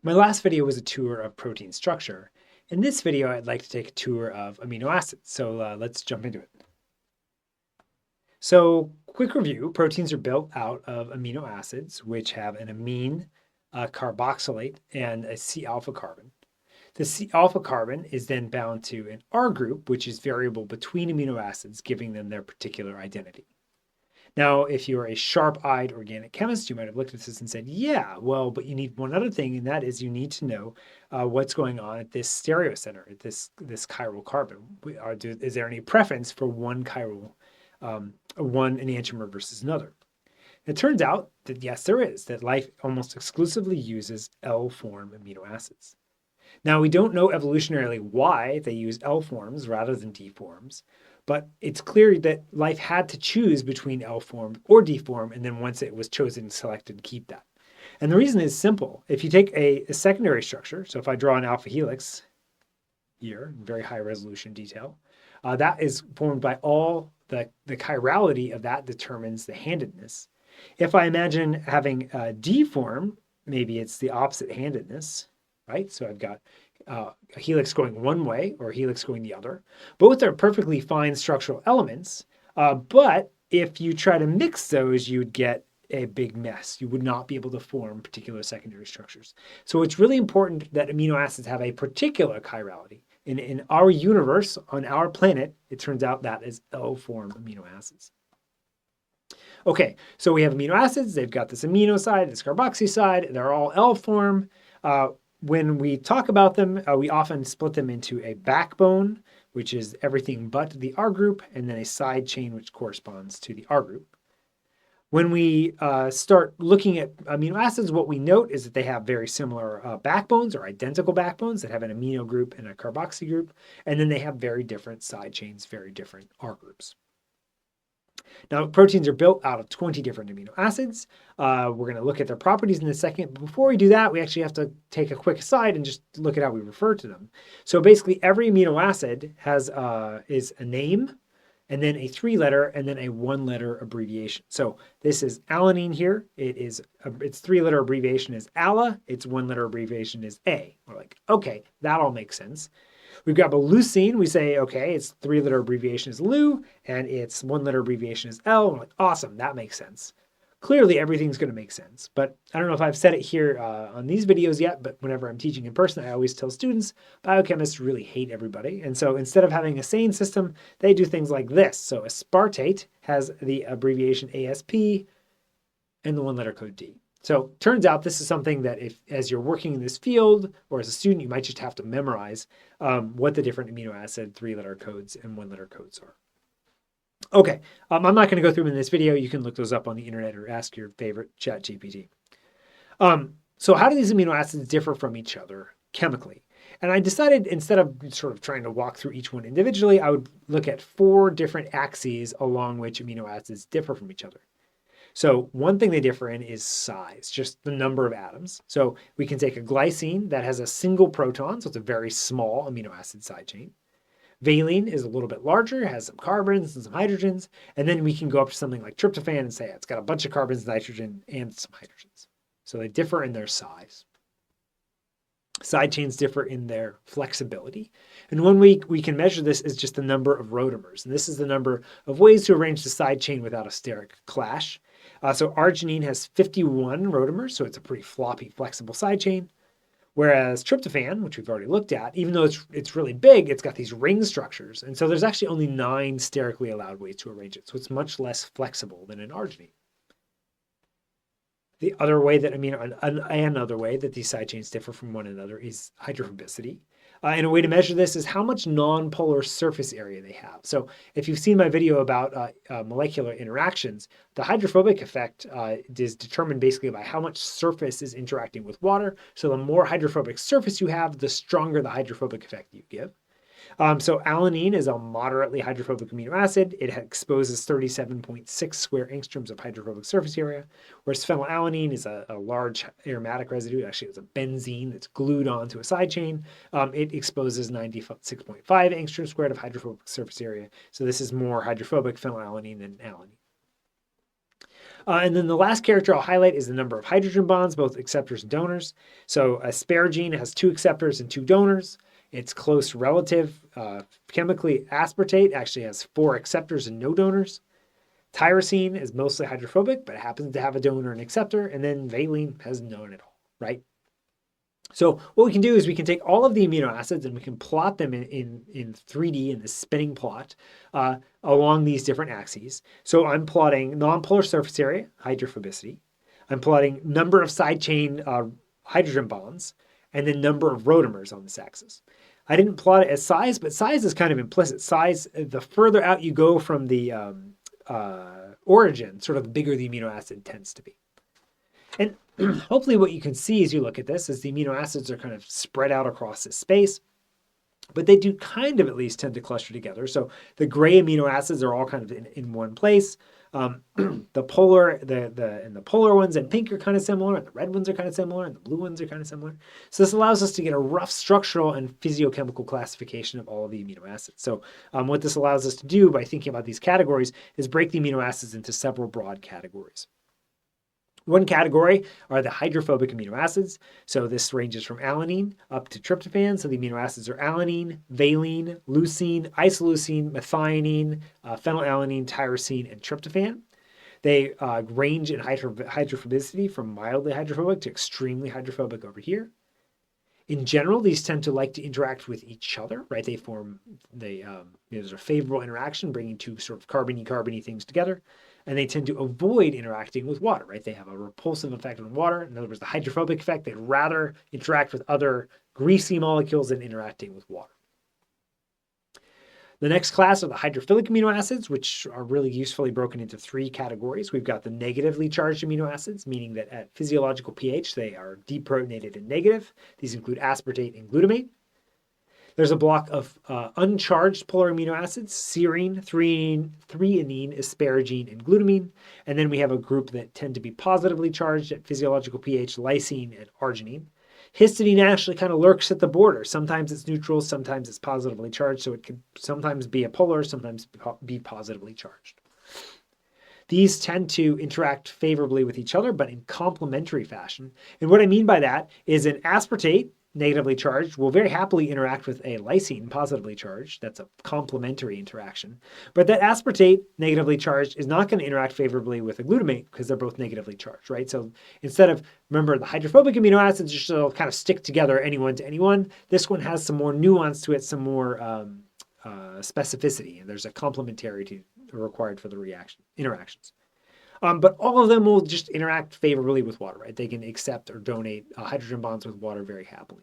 My last video was a tour of protein structure. In this video, I'd like to take a tour of amino acids. So let's jump into it. So quick review, proteins are built out of amino acids, which have an amine, a carboxylate, and a C alpha carbon. The C alpha carbon is then bound to an R group, which is variable between amino acids, giving them their particular identity. Now, if you're a sharp-eyed organic chemist, you might have looked at this and said, yeah, well, but you need one other thing, and that is you need to know what's going on at this stereocenter, at this chiral carbon. Is there any preference for one chiral, one enantiomer versus another? It turns out that yes, there is, that life almost exclusively uses L-form amino acids. Now, we don't know evolutionarily why they use L forms rather than D forms, but it's clear that life had to choose between L form or D form, and then once it was chosen, selected to keep that. And the reason is simple. If you take a secondary structure, so if I draw an alpha helix here, very high resolution detail, that is formed by all the chirality of that determines the handedness. If I imagine having a D form, maybe it's the opposite handedness, right? So I've got a helix going one way or a helix going the other. Both are perfectly fine structural elements, but if you try to mix those, you would get a big mess. You would not be able to form particular secondary structures. So it's really important that amino acids have a particular chirality. In our universe, on our planet, it turns out that is L-form amino acids. Okay, so we have amino acids. They've got this amino side, this carboxy side. They're all L-form. When we talk about them, we often split them into a backbone, which is everything but the R group, and then a side chain, which corresponds to the R group. When we start looking at amino acids, what we note is that they have very similar backbones or identical backbones that have an amino group and a carboxy group, and then they have very different side chains, very different R groups. Now, proteins are built out of 20 different amino acids. We're going to look at their properties in a second. But before we do that, we actually have to take a quick aside and just look at how we refer to them. So basically, every amino acid has is a name, and then a 3-letter, and then a 1-letter abbreviation. So this is alanine here. Its 3-letter abbreviation is ALA. Its 1-letter abbreviation is A. We're like, okay, that all makes sense. We've got leucine. We say, okay, its 3-letter abbreviation is Lu, and its 1-letter abbreviation is L. We're like, awesome, that makes sense. Clearly, everything's going to make sense. But I don't know if I've said it here on these videos yet, but whenever I'm teaching in person, I always tell students, biochemists really hate everybody. And so instead of having a saying system, they do things like this. So aspartate has the abbreviation ASP and the 1-letter code D. So turns out this is something that as you're working in this field or as a student, you might just have to memorize what the different amino acid 3-letter codes and 1-letter codes are. Okay, I'm not going to go through them in this video. You can look those up on the internet or ask your favorite ChatGPT. So how do these amino acids differ from each other chemically? And I decided instead of sort of trying to walk through each one individually, I would look at 4 different axes along which amino acids differ from each other. So one thing they differ in is size, just the number of atoms. So we can take a glycine that has a single proton, so it's a very small amino acid side chain. Valine is a little bit larger, has some carbons and some hydrogens, and then we can go up to something like tryptophan and say it's got a bunch of carbons, nitrogen, and some hydrogens. So they differ in their size. Side chains differ in their flexibility. And one way we can measure this is just the number of rotamers. And this is the number of ways to arrange the side chain without a steric clash. So arginine has 51 rotamers, so it's a pretty floppy, flexible side chain. Whereas tryptophan, which we've already looked at, even though it's really big, it's got these ring structures. And so there's actually only 9 sterically allowed ways to arrange it. So it's much less flexible than an arginine. The other way that another way that these side chains differ from one another is hydrophobicity. And a way to measure this is how much nonpolar surface area they have. So if you've seen my video about molecular interactions, the hydrophobic effect is determined basically by how much surface is interacting with water. So the more hydrophobic surface you have, the stronger the hydrophobic effect you give. So alanine is a moderately hydrophobic amino acid. It exposes 37.6 square angstroms of hydrophobic surface area, whereas phenylalanine is a large aromatic residue. Actually, it's a benzene that's glued onto a side chain. It exposes 96.5 angstroms squared of hydrophobic surface area. So this is more hydrophobic phenylalanine than alanine. And then the last character I'll highlight is the number of hydrogen bonds, both acceptors and donors. So asparagine has 2 acceptors and 2 donors. Its close relative, chemically aspartate, actually has 4 acceptors and no donors. Tyrosine is mostly hydrophobic, but it happens to have a donor and acceptor. And then valine has none at all, right? So what we can do is we can take all of the amino acids and we can plot them in 3D in the spinning plot along these different axes. So I'm plotting nonpolar surface area, hydrophobicity. I'm plotting number of side chain hydrogen bonds, and then number of rotamers on this axis. I didn't plot it as size, but size is kind of implicit. Size, the further out you go from the origin, sort of the bigger the amino acid tends to be. And hopefully what you can see as you look at this is the amino acids are kind of spread out across this space, but they do kind of at least tend to cluster together. So the gray amino acids are all kind of in one place. The polar ones in pink are kind of similar, and the red ones are kind of similar, and the blue ones are kind of similar. So this allows us to get a rough structural and physiochemical classification of all of the amino acids. So what this allows us to do by thinking about these categories is break the amino acids into several broad categories. One category are the hydrophobic amino acids. So this ranges from alanine up to tryptophan. So the amino acids are alanine, valine, leucine, isoleucine, methionine, phenylalanine, tyrosine, and tryptophan. They range in hydrophobicity from mildly hydrophobic to extremely hydrophobic over here. In general, these tend to like to interact with each other, right? There's a favorable interaction, bringing 2 sort of carbony things together. And they tend to avoid interacting with water, right? They have a repulsive effect on water. In other words, the hydrophobic effect, they'd rather interact with other greasy molecules than interacting with water. The next class are the hydrophilic amino acids, which are really usefully broken into 3 categories. We've got the negatively charged amino acids, meaning that at physiological pH, they are deprotonated and negative. These include aspartate and glutamate. There's a block of uncharged polar amino acids, serine, threonine, asparagine, and glutamine. And then we have a group that tend to be positively charged at physiological pH, lysine and arginine. Histidine actually kind of lurks at the border. Sometimes it's neutral, sometimes it's positively charged, so it could sometimes be a polar, sometimes be positively charged. These tend to interact favorably with each other, but in complementary fashion. And what I mean by that is an aspartate, negatively charged, will very happily interact with a lysine, positively charged. That's a complementary interaction. But that aspartate, negatively charged, is not going to interact favorably with a glutamate because they're both negatively charged, right? So instead of, remember, the hydrophobic amino acids just kind of stick together anyone to anyone, this one has some more nuance to it, some more specificity, and there's a complementarity required for the interactions. But all of them will just interact favorably with water, right? They can accept or donate hydrogen bonds with water very happily.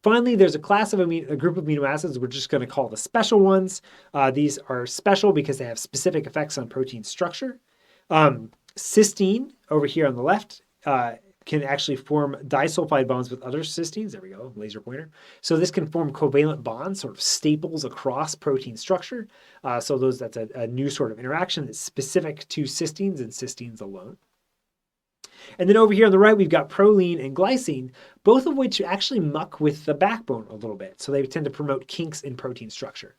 Finally, there's a class of a group of amino acids we're just going to call the special ones. These are special because they have specific effects on protein structure. Cysteine, over here on the left, can actually form disulfide bonds with other cysteines. There we go, laser pointer. So this can form covalent bonds, sort of staples across protein structure. That's a new sort of interaction that's specific to cysteines and cysteines alone. And then over here on the right, we've got proline and glycine, both of which actually muck with the backbone a little bit. So they tend to promote kinks in protein structure.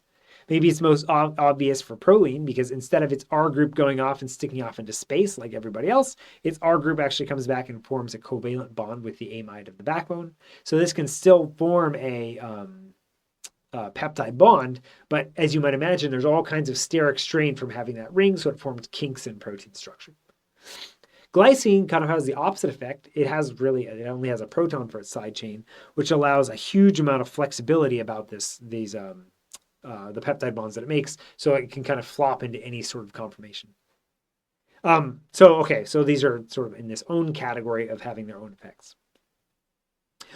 Maybe it's most obvious for proline because instead of its R group going off and sticking off into space like everybody else, its R group actually comes back and forms a covalent bond with the amide of the backbone. So this can still form a peptide bond, but as you might imagine, there's all kinds of steric strain from having that ring, so it forms kinks in protein structure. Glycine kind of has the opposite effect. It only has a proton for its side chain, which allows a huge amount of flexibility about the peptide bonds that it makes, so it can kind of flop into any sort of conformation. So these are sort of in this own category of having their own effects.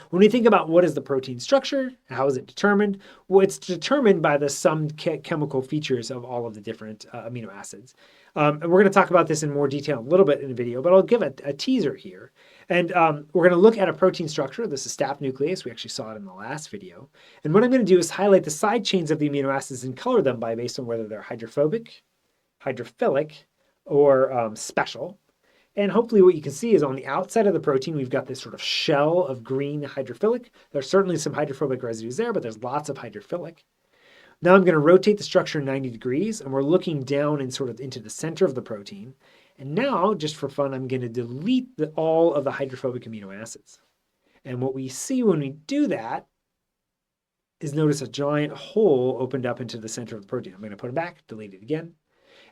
When we think about what is the protein structure, how is it determined? Well, it's determined by the summed chemical features of all of the different amino acids. And we're going to talk about this in more detail a little bit in the video, but I'll give a teaser here. And we're going to look at a protein structure. This is staph nuclease. We actually saw it in the last video. And what I'm going to do is highlight the side chains of the amino acids and color them based on whether they're hydrophobic, hydrophilic, or special. And hopefully what you can see is on the outside of the protein, we've got this sort of shell of green hydrophilic. There's certainly some hydrophobic residues there, but there's lots of hydrophilic. Now I'm going to rotate the structure 90 degrees, and we're looking down and sort of into the center of the protein. And now, just for fun, I'm going to delete all of the hydrophobic amino acids. And what we see when we do that is notice a giant hole opened up into the center of the protein. I'm going to put it back, delete it again.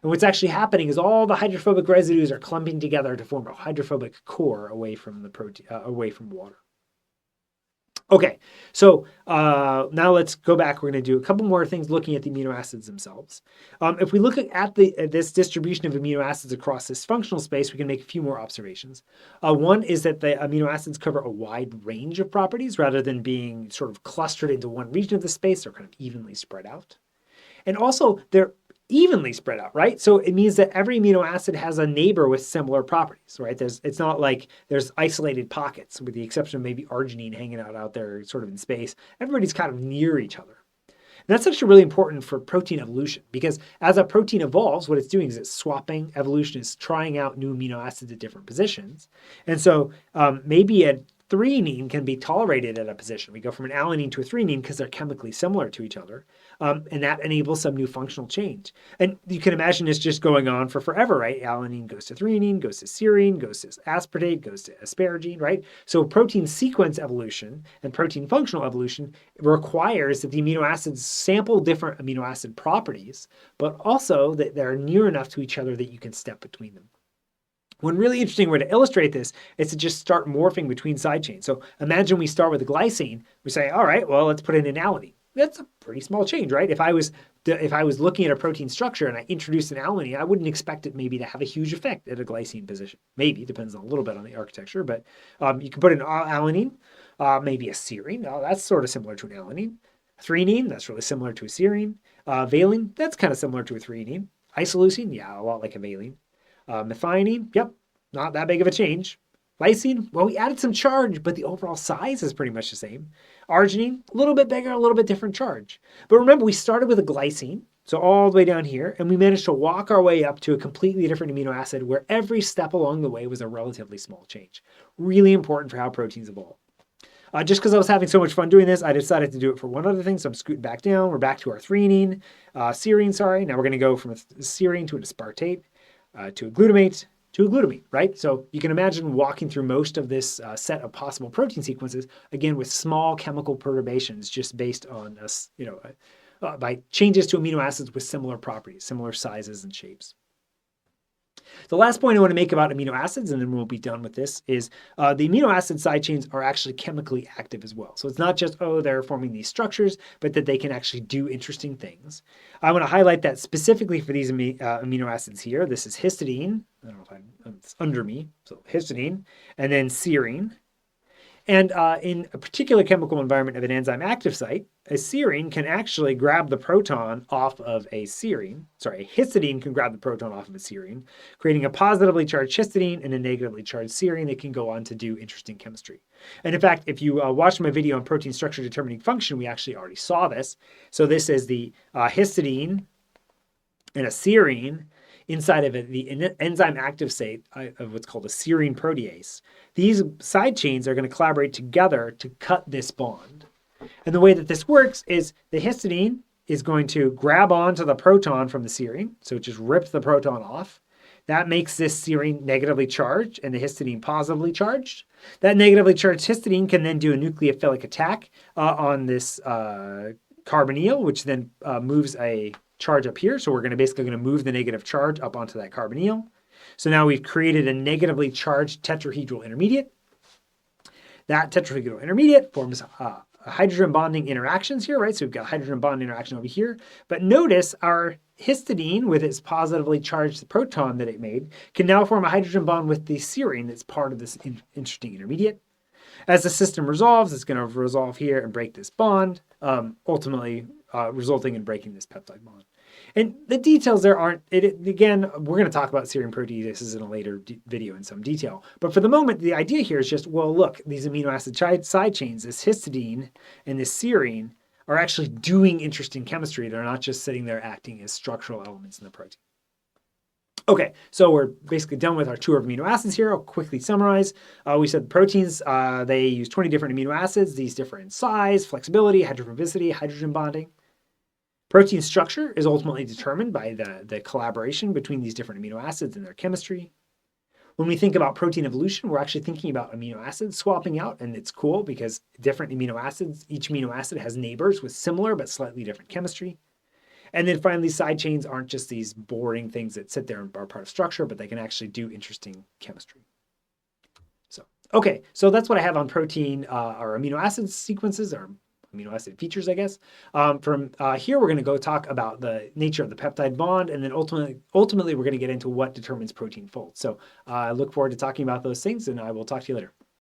And what's actually happening is all the hydrophobic residues are clumping together to form a hydrophobic core away from the protein, away from water. Okay, so now let's go back. We're going to do a couple more things looking at the amino acids themselves. If we look at this distribution of amino acids across this functional space, we can make a few more observations. One is that the amino acids cover a wide range of properties rather than being sort of clustered into one region of the space. They're kind of evenly spread out. And also, they're evenly spread out, right? So it means that every amino acid has a neighbor with similar properties, right? It's not like there's isolated pockets, with the exception of maybe arginine hanging out there sort of in space. Everybody's kind of near each other. And that's actually really important for protein evolution, because as a protein evolves, what it's doing is it's swapping. Evolution is trying out new amino acids at different positions. And so maybe a threonine can be tolerated at a position. We go from an alanine to a threonine because they're chemically similar to each other. And that enables some new functional change. And you can imagine it's just going on for forever, right? Alanine goes to threonine, goes to serine, goes to aspartate, goes to asparagine, right? So protein sequence evolution and protein functional evolution requires that the amino acids sample different amino acid properties, but also that they're near enough to each other that you can step between them. One really interesting way to illustrate this is to just start morphing between side chains. So imagine we start with a glycine. We say, all right, well, let's put in an alanine. That's a pretty small change, right? If I was looking at a protein structure and I introduced an alanine, I wouldn't expect it maybe to have a huge effect at a glycine position. Maybe, depends a little bit on the architecture, but you can put in alanine, maybe a serine. Oh, that's sort of similar to an alanine. Threonine, that's really similar to a serine. Valine, that's kind of similar to a threonine. Isoleucine, yeah, a lot like a valine. Methionine, yep, not that big of a change. Lysine, well, we added some charge, but the overall size is pretty much the same. Arginine, a little bit bigger, a little bit different charge. But remember, we started with a glycine, so all the way down here, and we managed to walk our way up to a completely different amino acid where every step along the way was a relatively small change. Really important for how proteins evolve. Just because I was having so much fun doing this, I decided to do it for one other thing, so I'm scooting back down. We're back to our serine, sorry. Now we're going to go from a serine to an aspartate, to a glutamate, to a glutamine, right? So you can imagine walking through most of this set of possible protein sequences, again, with small chemical perturbations, just based on, by changes to amino acids with similar properties, similar sizes and shapes. The last point I want to make about amino acids, and then we'll be done with this, is the amino acid side chains are actually chemically active as well. So it's not just, oh, they're forming these structures, but that they can actually do interesting things. I want to highlight that specifically for these amino acids here. This is histidine. I don't know if it's under me. So histidine, and then serine. And in a particular chemical environment of an enzyme active site, a serine can actually grab the proton off of a serine. Sorry, a histidine can grab the proton off of a serine, creating a positively charged histidine and a negatively charged serine that can go on to do interesting chemistry. And in fact, if you watched my video on protein structure determining function, we actually already saw this. So this is the histidine and a serine inside of it, the enzyme active state of what's called a serine protease. These side chains are going to collaborate together to cut this bond. And the way that this works is the histidine is going to grab onto the proton from the serine, so it just rips the proton off. That makes this serine negatively charged and the histidine positively charged. That negatively charged histidine can then do a nucleophilic attack on this carbonyl, which then moves a charge up here. So we're basically going to move the negative charge up onto that carbonyl. So now we've created a negatively charged tetrahedral intermediate. That tetrahedral intermediate forms hydrogen bonding interactions here, right? So we've got hydrogen bond interaction over here. But notice our histidine, with its positively charged proton that it made, can now form a hydrogen bond with the serine that's part of this interesting intermediate. As the system resolves, it's going to resolve here and break this bond, ultimately resulting in breaking this peptide bond. And the details there aren't, again, we're going to talk about serine proteases in a later video in some detail. But for the moment, the idea here is just, well, look, these amino acid side chains, this histidine and this serine, are actually doing interesting chemistry. They're not just sitting there acting as structural elements in the protein. Okay, so we're basically done with our tour of amino acids here. I'll quickly summarize. We said proteins, they use 20 different amino acids. These differ in size, flexibility, hydrophobicity, hydrogen bonding. Protein structure is ultimately determined by the collaboration between these different amino acids and their chemistry. When we think about protein evolution, we're actually thinking about amino acids swapping out, and it's cool because different amino acids, each amino acid has neighbors with similar but slightly different chemistry. And then finally, side chains aren't just these boring things that sit there and are part of structure, but they can actually do interesting chemistry. Okay, so that's what I have on protein or amino acid sequences or amino acid features, I guess. From here, we're going to go talk about the nature of the peptide bond, and then ultimately we're going to get into what determines protein fold. So I look forward to talking about those things, and I will talk to you later.